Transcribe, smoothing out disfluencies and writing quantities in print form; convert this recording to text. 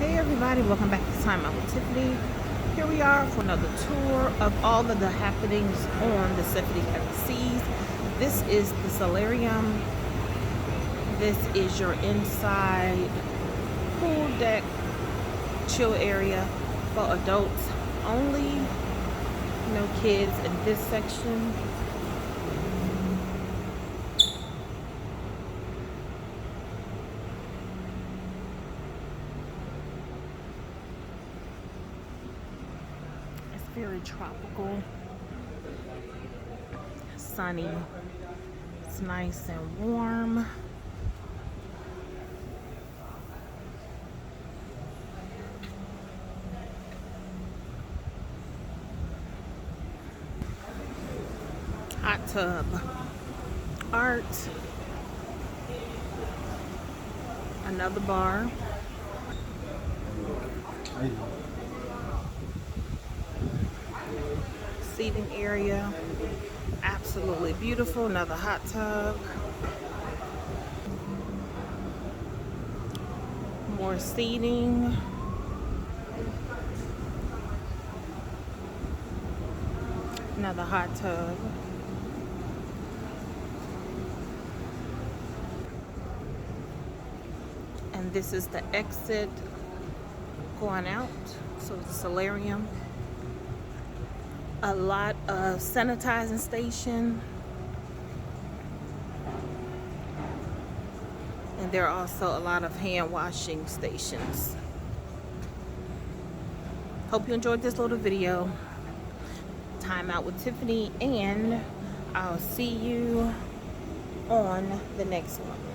Hey everybody, welcome back to Time Out with Tiffany. Here we are for another tour of all of the happenings on the Symphony Seas. This is the solarium. This is your inside pool deck chill area for adults only. No kids in this section. Very tropical, sunny, it's nice and warm. Hot tub art, another bar. Seating area, absolutely beautiful. Another hot tub, more seating, another hot tub, and this is the exit going out, so it's a solarium. A lot of sanitizing station, and there are also a lot of hand washing stations. Hope you enjoyed this little video. Time Out with Tiffany, and I'll see you on the next one.